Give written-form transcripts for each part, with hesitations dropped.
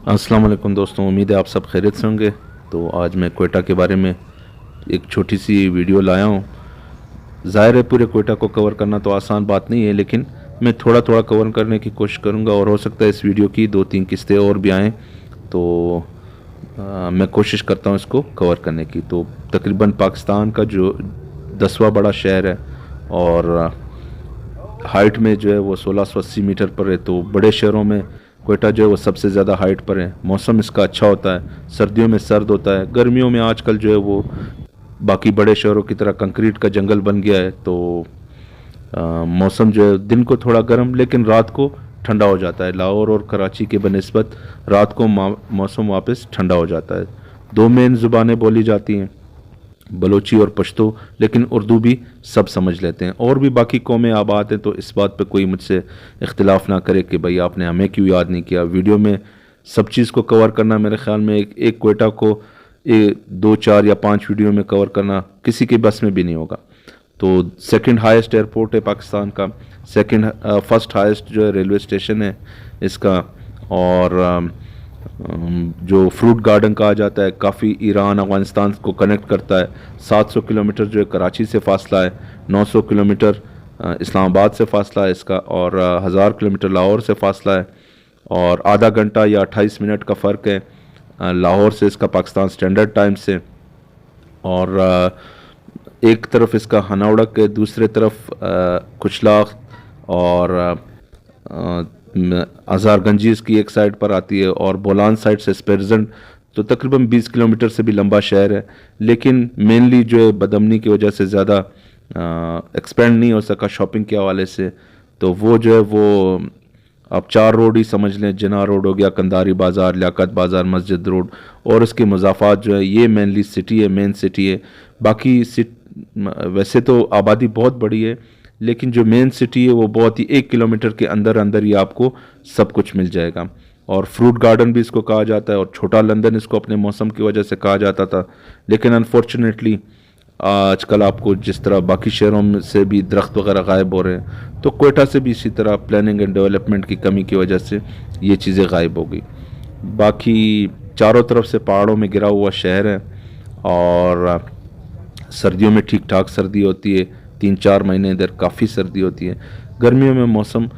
अस्सलाम वालेकुम दोस्तों, उम्मीद है आप सब खैरियत से होंगे। तो आज मैं कोयटा के बारे में एक छोटी सी वीडियो लाया हूँ। ज़ाहिर है पूरे कोयटा को कवर करना तो आसान बात नहीं है, लेकिन मैं थोड़ा थोड़ा कवर करने की कोशिश करूँगा और हो सकता है इस वीडियो की 2-3 किस्तें और भी आएँ। तो मैं कोशिश करता हूँ इसको कवर करने की। तो तकरीबन पाकिस्तान का जो 10वां बड़ा शहर है और हाइट में जो है वो 1680 मीटर पर है। तो बड़े शहरों में कोयटा जो है वो सबसे ज़्यादा हाइट पर है। मौसम इसका अच्छा होता है, सर्दियों में सर्द होता है, गर्मियों में आजकल जो है वो बाकी बड़े शहरों की तरह कंक्रीट का जंगल बन गया है। तो मौसम जो है दिन को थोड़ा गर्म लेकिन रात को ठंडा हो जाता है। लाहौर और कराची के बनिस्बत रात को मौसम वापस ठंडा हो जाता है। दो मेन ज़ुबानें बोली जाती हैं, बलोची और पश्तो, लेकिन उर्दू भी सब समझ लेते हैं। और भी बाकी कौमें आबाद हैं, तो इस बात पे कोई मुझसे इख्तिलाफ़ ना करे कि भाई आपने हमें क्यों याद नहीं किया। वीडियो में सब चीज़ को कवर करना मेरे ख्याल में एक कोयटा को 2, 4 या 5 वीडियो में कवर करना किसी के बस में भी नहीं होगा। तो सेकंड हाईएस्ट एयरपोर्ट है पाकिस्तान का, फर्स्ट हाईएस्ट जो है रेलवे स्टेशन है इसका। और जो फ्रूट गार्डन कहा जाता है, काफ़ी ईरान अफ़गानिस्तान को कनेक्ट करता है। 700 किलोमीटर जो है कराची से फासला है, 900 किलोमीटर इस्लामाबाद से फासला है इसका, और 1000 किलोमीटर लाहौर से फासला है। और आधा घंटा या 28 मिनट का फ़र्क है लाहौर से इसका पाकिस्तान स्टैंडर्ड टाइम से। और एक तरफ इसका हनावड़क है, दूसरे तरफ कुचलाख और हज़ारगंजी इसकी एक साइड पर आती है, और बोलान साइड से स्पेरजन। तो तकरीबन 20 किलोमीटर से भी लंबा शहर है, लेकिन मेनली जो है बदमनी की वजह से ज़्यादा एक्सपेंड नहीं हो सका शॉपिंग के हवाले से। तो वो जो है वो आप 4 रोड ही समझ लें, जिना रोड हो गया, कंधारी बाज़ार, लियाकत बाज़ार, मस्जिद रोड, और उसके मज़ाफ़ात जो है ये मेनली सिटी है, मेन सिटी है। बाकी वैसे तो आबादी बहुत बड़ी है, लेकिन जो मेन सिटी है वो बहुत ही 1 किलोमीटर के अंदर अंदर ही आपको सब कुछ मिल जाएगा। और फ्रूट गार्डन भी इसको कहा जाता है, और छोटा लंदन इसको अपने मौसम की वजह से कहा जाता था। लेकिन अनफॉर्चुनेटली आजकल आपको जिस तरह बाकी शहरों में से भी दरख्त वगैरह गायब हो रहे हैं, तो कोयटा से भी इसी तरह प्लानिंग एंड डेवलपमेंट की कमी की वजह से ये चीज़ें गायब हो गई। बाकी चारों तरफ से पहाड़ों में गिरा हुआ शहर है, और सर्दियों में ठीक ठाक सर्दी होती है, 3-4 महीने इधर काफ़ी सर्दी होती है। गर्मियों में मौसम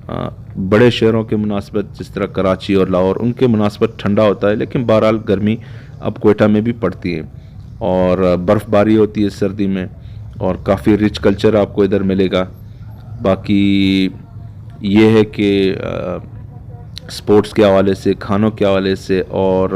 बड़े शहरों के मुनासबत जिस तरह कराची और लाहौर उनके मुनासबत ठंडा होता है, लेकिन बहरहाल गर्मी अब कोयटा में भी पड़ती है। और बर्फ़बारी होती है सर्दी में, और काफ़ी रिच कल्चर आपको इधर मिलेगा। बाकी ये है कि स्पोर्ट्स के हवाले से, खानों के हवाले से, और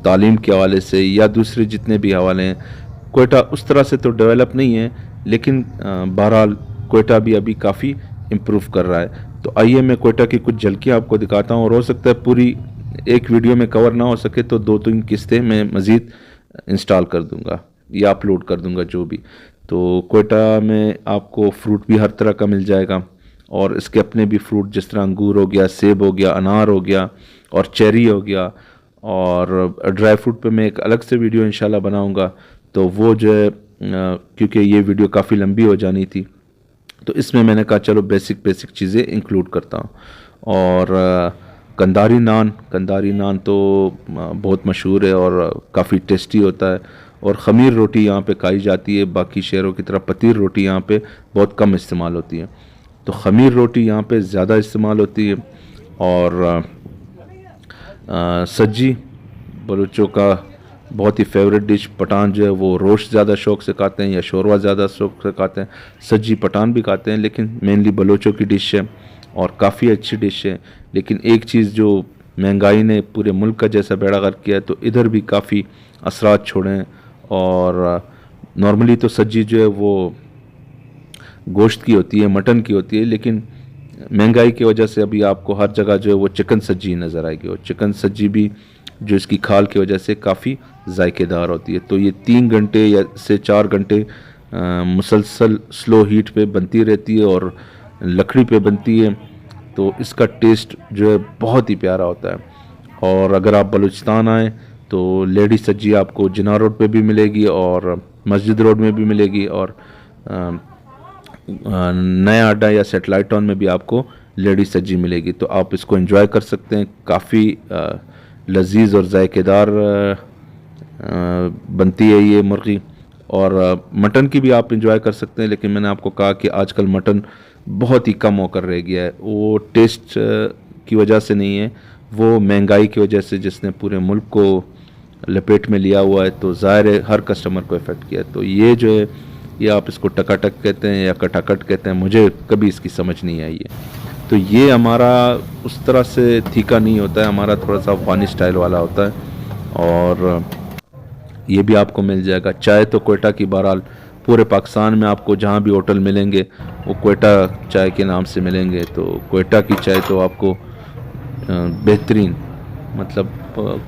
तालीम के हवाले से, या दूसरे जितने भी हवाले हैं, कोयटा उस तरह से तो डेवलप नहीं है, लेकिन बहरहाल कोयटा भी अभी काफ़ी इम्प्रूव कर रहा है। तो आइए मैं कोयटा की कुछ झलकियाँ आपको दिखाता हूँ, और हो सकता है पूरी एक वीडियो में कवर ना हो सके तो 2-3 किस्तें मैं मज़ीद इंस्टॉल कर दूँगा या अपलोड कर दूँगा जो भी। तो कोयटा में आपको फ्रूट भी हर तरह का मिल जाएगा, और इसके अपने भी फ्रूट जिस तरह अंगूर हो गया, सेब हो गया, अनार हो गया, और चेरी हो गया। और ड्राई फ्रूट पे मैं एक अलग से वीडियो इंशाल्लाह बनाऊँगा। तो वो जो है क्योंकि ये वीडियो काफ़ी लंबी हो जानी थी, तो इसमें मैंने कहा चलो बेसिक बेसिक चीज़ें इंक्लूड करता हूँ। और कंधारी नान तो बहुत मशहूर है और काफ़ी टेस्टी होता है। और ख़मीर रोटी यहाँ पे खाई जाती है, बाकी शहरों की तरह पतीर रोटी यहाँ पे बहुत कम इस्तेमाल होती है। तो ख़मीर रोटी यहाँ पे ज़्यादा इस्तेमाल होती है। और सज्जी बलूचों का बहुत ही फेवरेट डिश। पठान जो है वो रोस्ट ज़्यादा शौक़ से खाते हैं, या शोरवा ज़्यादा शौक़ से खाते हैं। सज्जी पठान भी खाते हैं, लेकिन मेनली बलोचों की डिश है, और काफ़ी अच्छी डिश है। लेकिन एक चीज़ जो महंगाई ने पूरे मुल्क का जैसा बेड़ा गर्क किया है, तो इधर भी काफ़ी असरात छोड़े हैं। और नॉर्मली तो सज्जी जो है वो गोश्त की होती है, मटन की होती है, लेकिन महंगाई की वजह से अभी आपको हर जगह जो है वो चिकन सज्जी नज़र आएगी। और चिकन सज्जी भी जो इसकी खाल की वजह से काफ़ी जायकेदार होती है। तो ये 3 घंटे या से 4 घंटे मुसलसल स्लो हीट पे बनती रहती है, और लकड़ी पे बनती है। तो इसका टेस्ट जो है बहुत ही प्यारा होता है। और अगर आप बलूचिस्तान आएँ तो लेडी सज्जी आपको जिना रोड पे भी मिलेगी, और मस्जिद रोड में भी मिलेगी, और नया अड्डा या सेटेलाइट टाउन में भी आपको लेडी सज्जी मिलेगी। तो आप इसको एंजॉय कर सकते हैं। काफ़ी लजीज और जायकेदार बनती है ये मुर्गी। और मटन की भी आप इंजॉय कर सकते हैं, लेकिन मैंने आपको कहा कि आजकल मटन बहुत ही कम होकर रह गया है। वो टेस्ट की वजह से नहीं है, वो महंगाई की वजह से जिसने पूरे मुल्क को लपेट में लिया हुआ है, तो ज़ाहिर है हर कस्टमर को इफ़ेक्ट किया। तो ये जो है, ये आप इसको टकाटक कहते हैं या कटाकट कहते हैं, मुझे कभी इसकी समझ नहीं आई है। तो ये हमारा उस तरह से तीखा नहीं होता है, हमारा थोड़ा सा अफगानी स्टाइल वाला होता है। और ये भी आपको मिल जाएगा। चाय तो कोयटा की बहरहाल पूरे पाकिस्तान में आपको जहाँ भी होटल मिलेंगे वो कोयटा चाय के नाम से मिलेंगे। तो कोयटा की चाय तो आपको बेहतरीन, मतलब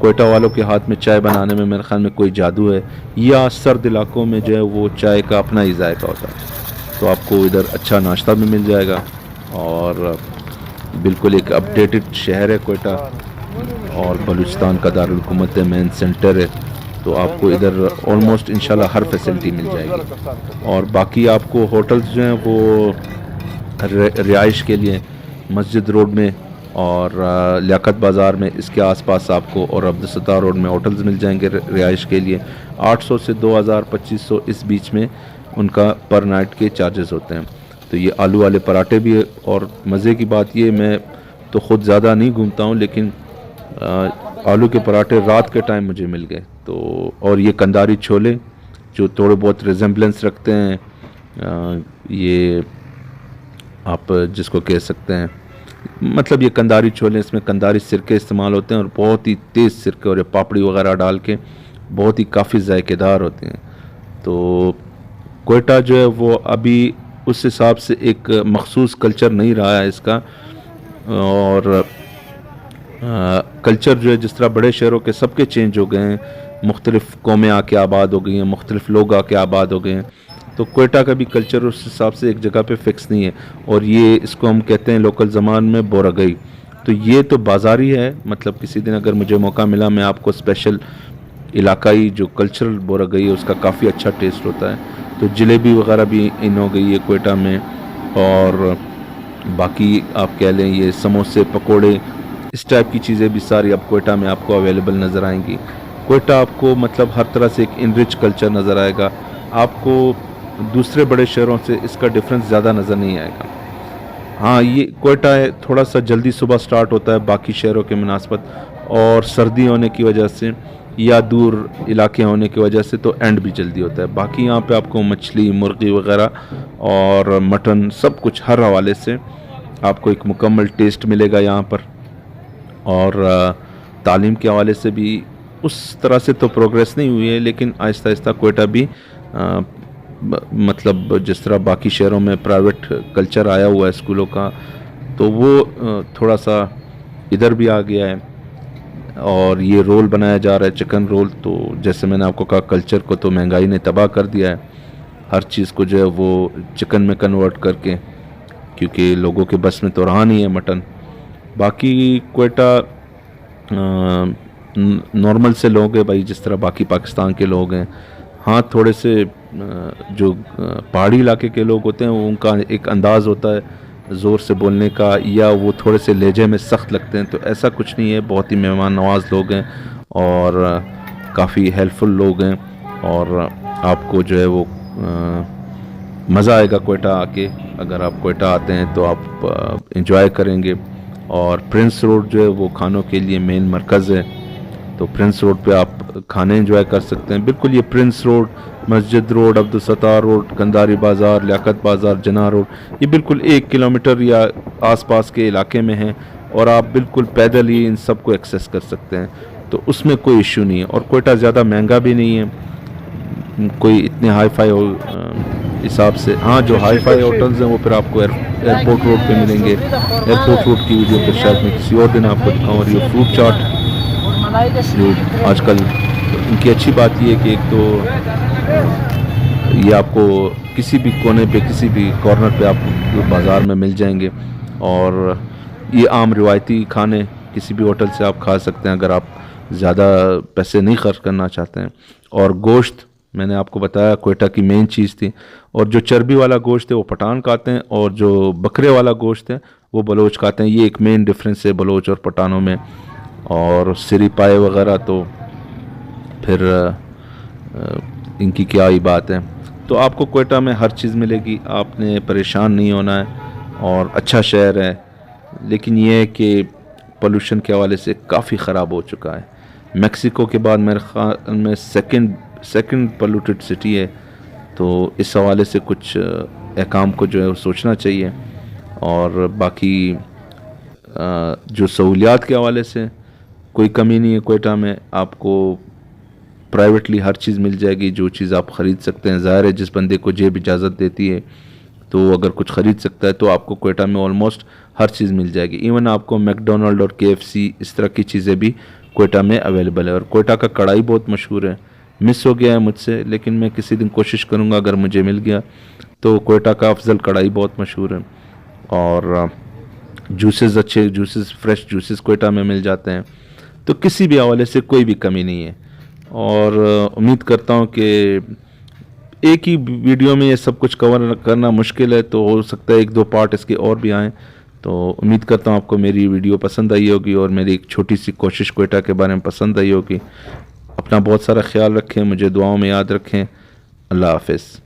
कोयटा वालों के हाथ में चाय बनाने में मेरे ख्याल में कोई जादू है, या सर्द इलाकों में जो है वो चाय का अपना ही जायका होता है। तो आपको इधर अच्छा नाश्ता भी मिल जाएगा। और बिल्कुल एक अपडेटेड शहर है कोयटा, और बलूचिस्तान का दारुल हुकूमत है, मेन सेंटर है। तो आपको इधर ऑलमोस्ट इंशाल्लाह हर फैसिलिटी मिल जाएगी। और बाकी आपको होटल्स जो हैं वो रिहाइश के लिए मस्जिद रोड में और लियाकत बाज़ार में, इसके आसपास आपको, और अब्दुलसत्तार रोड में होटल्स मिल जाएंगे रिहाइश के लिए। 800 से 2000-2500 इस बीच में उनका पर नाइट के चार्जेस होते हैं। तो ये आलू वाले पराठे भी है। और मज़े की बात ये, मैं तो ख़ुद ज़्यादा नहीं घूमता हूँ, लेकिन आलू के पराठे रात के टाइम मुझे मिल गए। तो और ये कंदारी छोले जो थोड़े बहुत रिजेम्बलेंस रखते हैं, ये आप जिसको कह सकते हैं, मतलब ये कंदारी छोले, इसमें कंदारी सिरके इस्तेमाल होते हैं और बहुत ही तेज़ सिरके, और ये पापड़ी वगैरह डाल के बहुत ही काफ़ी जायकेदार होते हैं। तो कोयटा जो है वो अभी उस हिसाब से एक मखसूस कल्चर नहीं रहा है इसका। और कल्चर जो है जिस तरह बड़े शहरों के सबके चेंज हो गए हैं, मुख्तलिफ़ कौमें आके आबाद हो गई हैं, मुख्तलिफ़ लोग आके आबाद हो गए हैं। तो कोयटा का भी कल्चर उस हिसाब से एक जगह पे फिक्स नहीं है। और ये इसको हम कहते हैं लोकल ज़बान में बोरागई। तो ये तो बाज़ारी है, मतलब किसी दिन अगर मुझे मौका मिला मैं आपको स्पेशल इलाकाई जो कल्चरल बोरागई है उसका काफ़ी अच्छा टेस्ट होता है। तो जलेबी वगैरह भी इन हो गई है कोयटा में। और बाकी आप कह लें ये समोसे, पकोड़े, इस टाइप की चीज़ें भी सारी अब कोयटा में आपको अवेलेबल नज़र आएंगी। कोयटा आपको मतलब हर तरह से एक इनरिच कल्चर नज़र आएगा। आपको दूसरे बड़े शहरों से इसका डिफरेंस ज़्यादा नज़र नहीं आएगा। हाँ, ये कोयटा है थोड़ा सा जल्दी सुबह स्टार्ट होता है बाकी शहरों के मुनासबत, और सर्दी होने की वजह से या दूर इलाके होने की वजह से तो एंड भी जल्दी होता है। बाकी यहाँ पे आपको मछली, मुर्गी वगैरह और मटन सब कुछ हर हवाले से आपको एक मुकम्मल टेस्ट मिलेगा यहाँ पर। और तालीम के हवाले से भी उस तरह से तो प्रोग्रेस नहीं हुई है, लेकिन आहिस्ता आहिस्ता कोयटा भी मतलब जिस तरह बाकी शहरों में प्राइवेट कल्चर आया हुआ है स्कूलों का, तो वो थोड़ा सा इधर भी आ गया है। और ये रोल बनाया जा रहा है, चिकन रोल। तो जैसे मैंने आपको कहा, कल्चर को तो महंगाई ने तबाह कर दिया है। हर चीज़ को जो है वो चिकन में कन्वर्ट करके, क्योंकि लोगों के बस में तो रहा नहीं है मटन। बाकी कोयटा नॉर्मल से लोग हैं भाई, जिस तरह बाकी पाकिस्तान के लोग हैं। हाँ, थोड़े से जो पहाड़ी इलाके के लोग होते हैं उनका एक अंदाज़ होता है ज़ोर से बोलने का, या वो थोड़े से लहजे में सख्त लगते हैं। तो ऐसा कुछ नहीं है, बहुत ही मेहमान नवाज़ लोग हैं और काफ़ी हेल्पफुल लोग हैं। और आपको जो है वो मज़ा आएगा कोयटा आके। अगर आप कोयटा आते हैं तो आप एंजॉय करेंगे। और प्रिंस रोड जो है वो खानों के लिए मेन मरकज़ है। तो प्रिंस रोड पे आप खाने एंजॉय कर सकते हैं। बिल्कुल ये प्रिंस रोड, मस्जिद रोड, अब्दुलसत्तार रोड, कंदारी बाज़ार, लियाकत बाज़ार, जना रोड, ये बिल्कुल 1 किलोमीटर या आसपास के इलाके में है, और आप बिल्कुल पैदल ही इन सब को एक्सेस कर सकते हैं। तो उसमें कोई इशू नहीं है। और कोयटा ज़्यादा महंगा भी नहीं है कोई इतने हाई फाई हिसाब से। हाँ, जो हाई फाई होटल्स हैं वो फिर आपको एयरपोर्ट रोड पे मिलेंगे। एयरपोर्ट रोड की वीडियो फिर शायद मैं किसी और दिन आपको दिखाऊँ। और ये फ्रूट चाट जो आजकल इनकी अच्छी बात ये है कि एक तो ये आपको किसी भी कोने पे, किसी भी कॉर्नर पे आप बाज़ार में मिल जाएंगे। और ये आम रिवायती खाने किसी भी होटल से आप खा सकते हैं अगर आप ज़्यादा पैसे नहीं खर्च करना चाहते हैं। और गोश्त, मैंने आपको बताया कोयटा की मेन चीज़ थी। और जो चर्बी वाला गोश्त है वो पठान खाते हैं, और जो बकरे वाला गोश्त है वो बलोच खाते हैं। ये एक मेन डिफरेंस है बलोच और पठानों में। और सिरी पाए वगैरह तो फिर इनकी क्या ही बात है। तो आपको क्वेटा में हर चीज़ मिलेगी, आपने परेशान नहीं होना है, और अच्छा शहर है। लेकिन ये है कि पोल्यूशन के हवाले से काफ़ी ख़राब हो चुका है। मेक्सिको के बाद मेरे ख्याल में सेकंड पोल्यूटेड सिटी है। तो इस हवाले से कुछ अहकाम को जो है वो सोचना चाहिए। और बाकी जो सहूलियात के हवाले से कोई कमी नहीं है क्वेटा में। आपको प्राइवेटली हर चीज़ मिल जाएगी, जो चीज़ आप ख़रीद सकते हैं। ज़ाहिर है जिस बंदे को जेब इजाज़त देती है तो अगर कुछ ख़रीद सकता है तो आपको क्वेटा में ऑलमोस्ट हर चीज़ मिल जाएगी। इवन आपको मैकडोनल्ड और KFC इस तरह की चीज़ें भी क्वेटा में अवेलेबल है। और क्वेटा का कढ़ाई बहुत मशहूर है, मिस हो गया है मुझसे, लेकिन मैं किसी दिन कोशिश करूँगा अगर मुझे मिल गया तो। क्वेटा का अफजल कढ़ाई बहुत मशहूर है। और जूसेस, अच्छे जूसेस, फ्रेश जूसेस क्वेटा में मिल जाते हैं। तो किसी भी हवाले से कोई भी कमी नहीं है। और उम्मीद करता हूँ कि एक ही वीडियो में ये सब कुछ कवर करना मुश्किल है, तो हो सकता है 1-2 पार्ट इसके और भी आएँ। तो उम्मीद करता हूँ आपको मेरी वीडियो पसंद आई होगी और मेरी एक छोटी सी कोशिश क्वेटा के बारे में पसंद आई होगी। अपना बहुत सारा ख्याल रखें, मुझे दुआओं में याद रखें। अल्लाह हाफ़िज़।